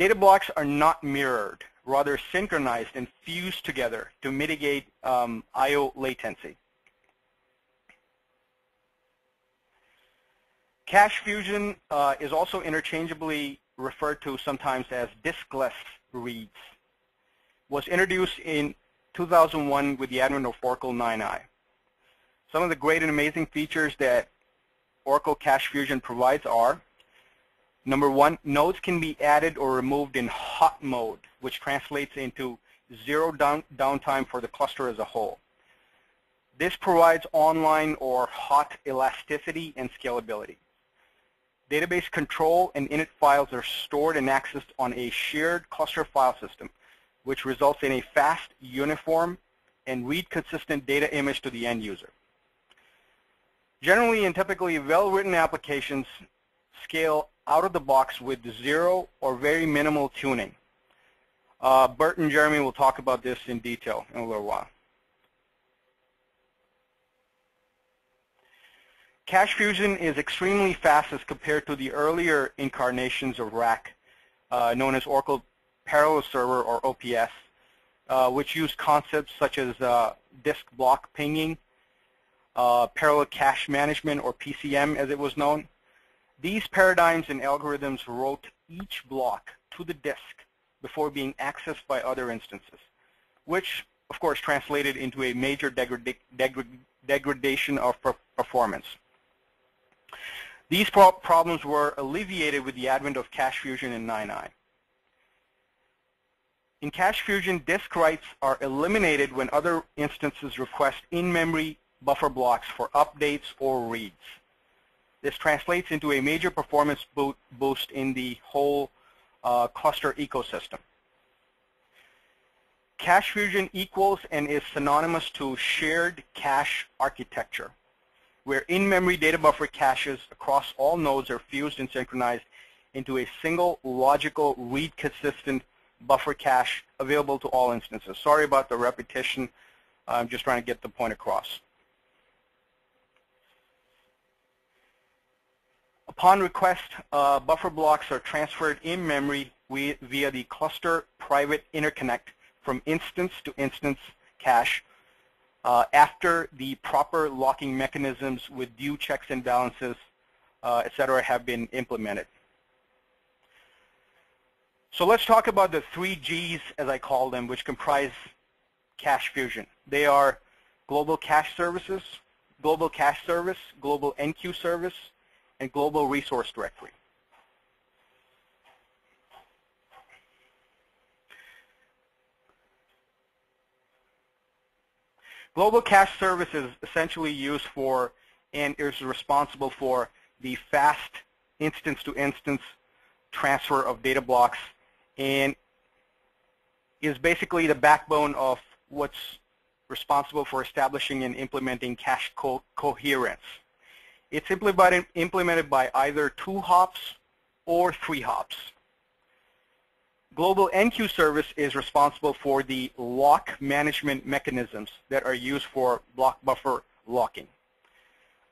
Data blocks are not mirrored, rather synchronized and fused together to mitigate I/O latency. Cache fusion is also interchangeably referred to sometimes as diskless reads. Was introduced in 2001 with the advent of Oracle 9i. Some of the great and amazing features that Oracle Cache Fusion provides are: number one, nodes can be added or removed in hot mode, which translates into zero downtime for the cluster as a whole. This provides online or hot elasticity and scalability. Database control and init files are stored and accessed on a shared cluster file system, which results in a fast, uniform, and read-consistent data image to the end user. Generally and typically, well-written applications scale out of the box with zero or very minimal tuning. Bert and Jeremy will talk about this in detail in a little while. Cache fusion is extremely fast as compared to the earlier incarnations of RAC, known as Oracle Parallel Server, or OPS, which used concepts such as disk block pinging, parallel cache management, or PCM as it was known. These paradigms and algorithms wrote each block to the disk before being accessed by other instances, which of course translated into a major degradation of performance. These problems were alleviated with the advent of cache fusion in 9i. In cache fusion, disk writes are eliminated when other instances request in-memory buffer blocks for updates or reads. This translates into a major performance boost in the whole cluster ecosystem. Cache fusion equals and is synonymous to shared cache architecture, where in-memory data buffer caches across all nodes are fused and synchronized into a single logical read-consistent buffer cache available to all instances. Sorry about the repetition. I'm just trying to get the point across. Upon request, buffer blocks are transferred in memory via the cluster private interconnect from instance to instance cache after the proper locking mechanisms with due checks and balances, etc., have been implemented. So let's talk about the 3 Gs, as I call them, which comprise cache fusion. They are global cache services, global cache service, global NQ service, and global resource directory. Global cache service is essentially used for and is responsible for the fast instance-to-instance transfer of data blocks and is basically the backbone of what's responsible for establishing and implementing cache coherence. It's implemented by either 2 hops or 3 hops. Global NQ service is responsible for the lock management mechanisms that are used for block buffer locking.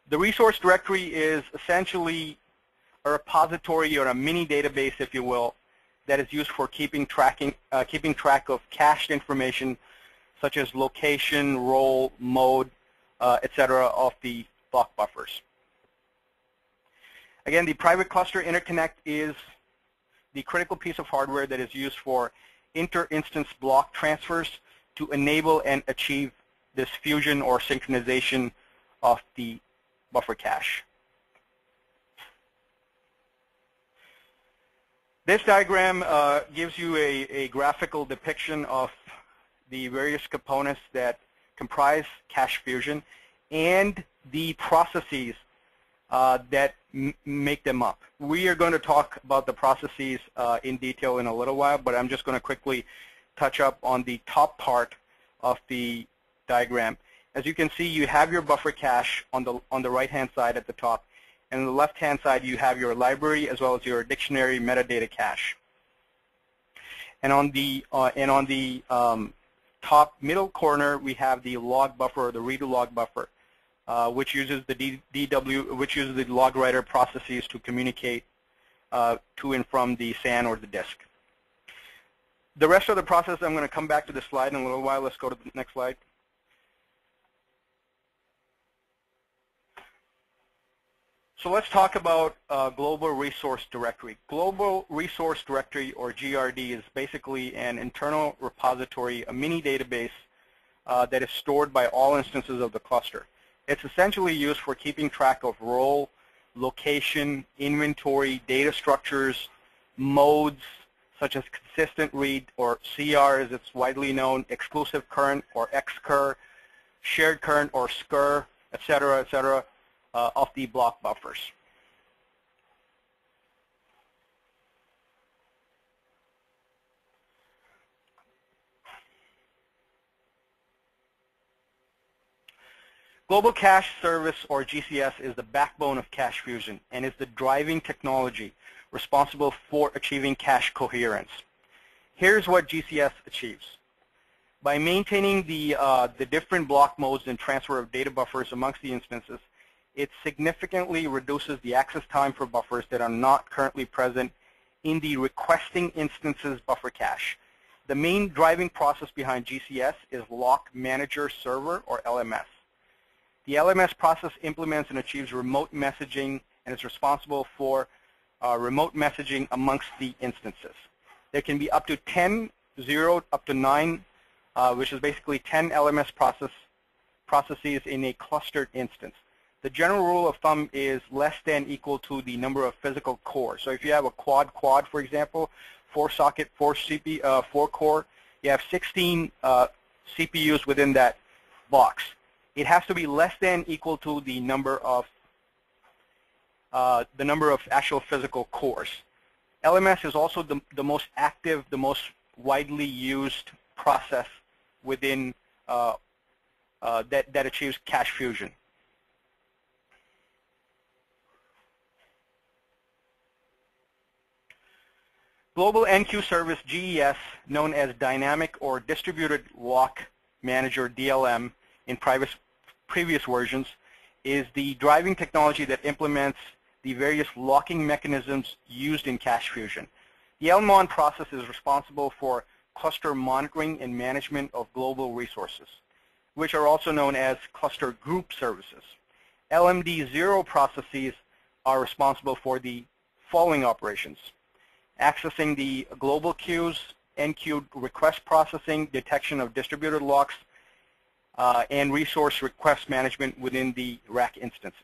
The resource directory is essentially a repository or a mini database, if you will, that is used for keeping track of cached information such as location, role, mode, etc. of the block buffers. Again, the private cluster interconnect is the critical piece of hardware that is used for inter-instance block transfers to enable and achieve this fusion or synchronization of the buffer cache. This diagram gives you a graphical depiction of the various components that comprise cache fusion and the processes that make them up. We are going to talk about the processes in detail in a little while, but I'm just going to quickly touch up on the top part of the diagram. As you can see, you have your buffer cache on the right-hand side at the top, and on the left-hand side you have your library as well as your dictionary metadata cache. And on the top middle corner we have the log buffer, or the redo log buffer, which uses the which uses the log writer processes to communicate to and from the SAN or the disk. The rest of the process, I'm going to come back to the slide in a little while. Let's go to the next slide. So let's talk about Global Resource Directory. Global Resource Directory, or GRD, is basically an internal repository, a mini database that is stored by all instances of the cluster. It's essentially used for keeping track of role, location, inventory, data structures, modes, such as consistent read, or CR as it's widely known, exclusive current, or XCUR, shared current, or SCUR, etc., of the block buffers. Global Cache Service, or GCS, is the backbone of cache fusion and is the driving technology responsible for achieving cache coherence. Here's what GCS achieves. By maintaining the different block modes and transfer of data buffers amongst the instances, it significantly reduces the access time for buffers that are not currently present in the requesting instances buffer cache. The main driving process behind GCS is Lock Manager Server, or LMS. The LMS process implements and achieves remote messaging and is responsible for remote messaging amongst the instances. There can be up to 10, 0 up to 9, which is basically 10 LMS processes in a clustered instance. The general rule of thumb is less than equal to the number of physical cores. So if you have a quad, for example, 4-socket, 4-core, you have 16 CPUs within that box. It has to be less than equal to the number of actual physical cores. LMS is also the most active, the most widely used process within that achieves cache fusion. Global NQ Service, GES, known as Dynamic or Distributed Lock Manager, DLM, in previous versions, is the driving technology that implements the various locking mechanisms used in cache fusion. The LMON process is responsible for cluster monitoring and management of global resources, which are also known as cluster group services. LMD0 processes are responsible for the following operations: accessing the global queues, NQ request processing, detection of distributed locks, and resource request management within the RAC instances.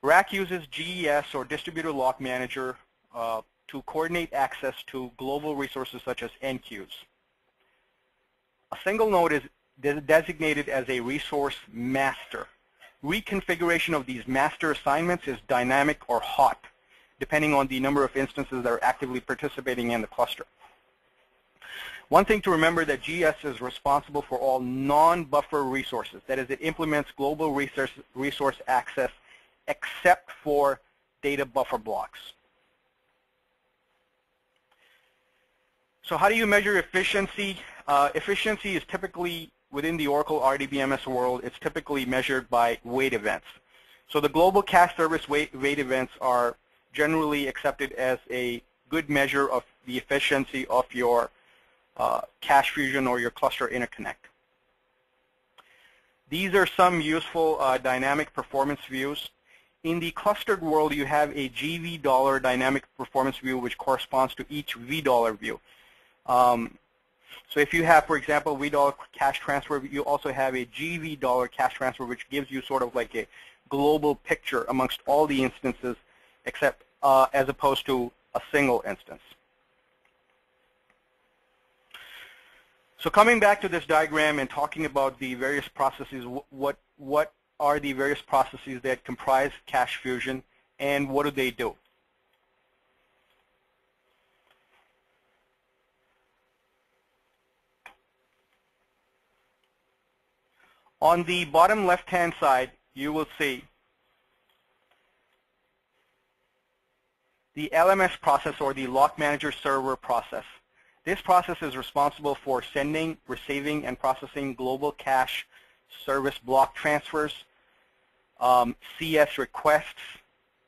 RAC uses GES, or Distributed Lock Manager, to coordinate access to global resources such as NQs. A single node is designated as a resource master. Reconfiguration of these master assignments is dynamic or hot, depending on the number of instances that are actively participating in the cluster. One thing to remember that GES is responsible for all non-buffer resources. That is, it implements global resource access except for data buffer blocks. So how do you measure efficiency? Efficiency is typically, within the Oracle RDBMS world, it's typically measured by wait events. So the global cache service wait events are generally accepted as a good measure of the efficiency of your cache fusion or your cluster interconnect. These are some useful dynamic performance views. In the clustered world, you have a GV$ dynamic performance view, which corresponds to each $V$ view. So if you have, for example, $V$ cache transfer, you also have a GV$ cache transfer, which gives you sort of like a global picture amongst all the instances, except as opposed to a single instance. So coming back to this diagram and talking about the various processes, what are the various processes that comprise cache fusion, and what do they do? On the bottom left-hand side, you will see the LMS process, or the Lock Manager Server process. This process is responsible for sending, receiving, and processing global cache service block transfers, CS requests,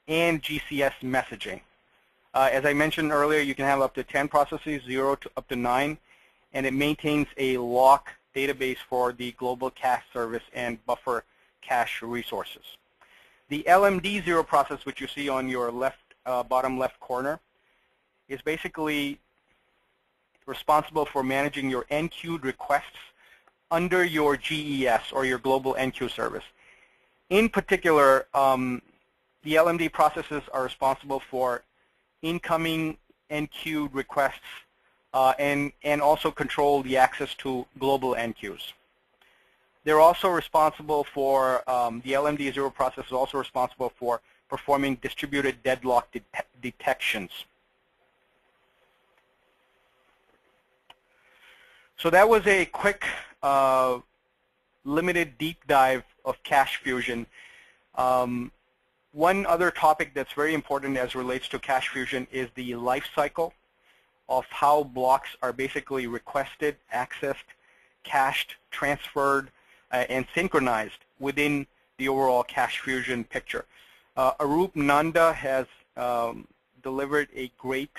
and GCS messaging. As I mentioned earlier, you can have up to 10 processes, 0 to up to 9, and it maintains a lock database for the global cache service and buffer cache resources. The LMD0 process, which you see on your left, bottom left corner, is basically responsible for managing your enqueued requests under your GES, or your global enqueue service. In particular, the LMD processes are responsible for incoming enqueued requests and also control the access to global enqueues. They're also responsible for, the LMD0 process is also responsible for performing distributed deadlock detections. So that was a quick, limited deep dive of Cache Fusion. One other topic that's very important as relates to Cache Fusion is the life cycle of how blocks are basically requested, accessed, cached, transferred, and synchronized within the overall Cache Fusion picture. Arup Nanda has delivered a great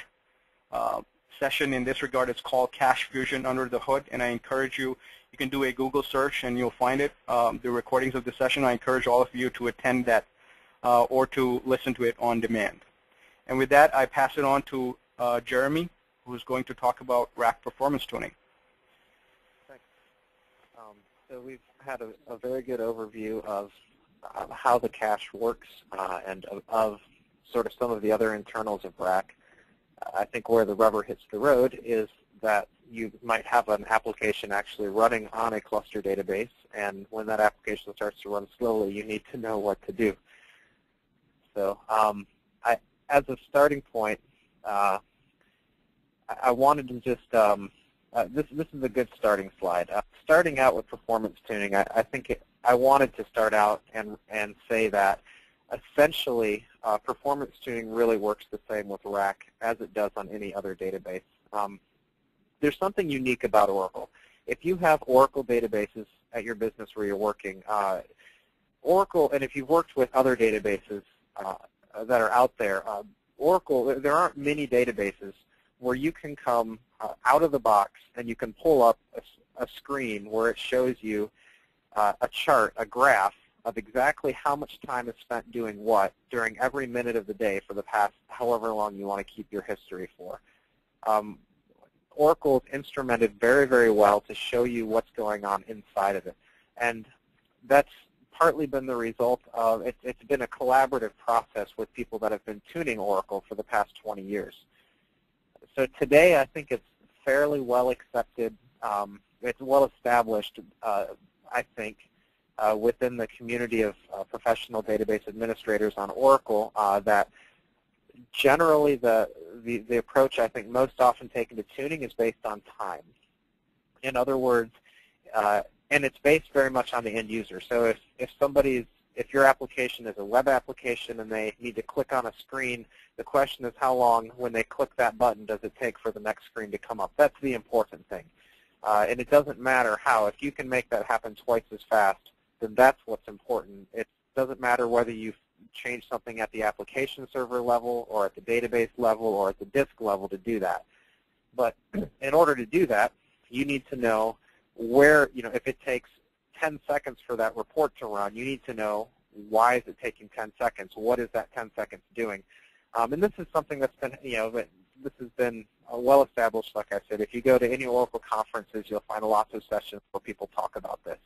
session in this regard. It's called Cache Fusion Under the Hood, and I encourage you, you can do a Google search and you'll find it, the recordings of the session. I encourage all of you to attend that or to listen to it on demand. And with that, I pass it on to Jeremy, who's going to talk about rack performance tuning. Thanks. So we've had a very good overview of how the cache works and of sort of some of the other internals of rack. I think where the rubber hits the road is that you might have an application actually running on a cluster database, and when that application starts to run slowly, you need to know what to do. So as a starting point, I wanted to just, this is a good starting slide. Starting out with performance tuning, I think I wanted to start out and say that essentially performance tuning really works the same with rack as it does on any other database. There's something unique about Oracle. If you have Oracle databases at your business where you're working, Oracle, and if you've worked with other databases that are out there, Oracle, there aren't many databases where you can come out of the box and you can pull up a screen where it shows you a chart, a graph of exactly how much time is spent doing what during every minute of the day for the past however long you want to keep your history for. Oracle is instrumented very, very well to show you what's going on inside of it. And that's partly been the result of, it's been a collaborative process with people that have been tuning Oracle for the past 20 years. So today I think it's fairly well accepted, it's well established, I think, within the community of professional database administrators on Oracle that generally the approach I think most often taken to tuning is based on time. In other words, and it's based very much on the end user. So if your application is a web application and they need to click on a screen, the question is how long, when they click that button, does it take for the next screen to come up? That's the important thing. And it doesn't matter how. If you can make that happen twice as fast, then that's what's important. It doesn't matter whether you change something at the application server level or at the database level or at the disk level to do that. But in order to do that, you need to know where, if it takes 10 seconds for that report to run, you need to know why is it taking 10 seconds? What is that 10 seconds doing? And this is something that's been, this has been well established, like I said. If you go to any Oracle conferences, you'll find lots of sessions where people talk about this.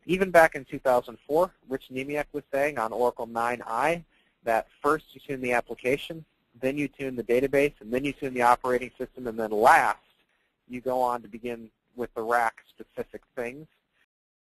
Even back in 2004, Rich Nemiak was saying on Oracle 9i that first you tune the application, then you tune the database, and then you tune the operating system, and then last you go on to begin with the rack-specific things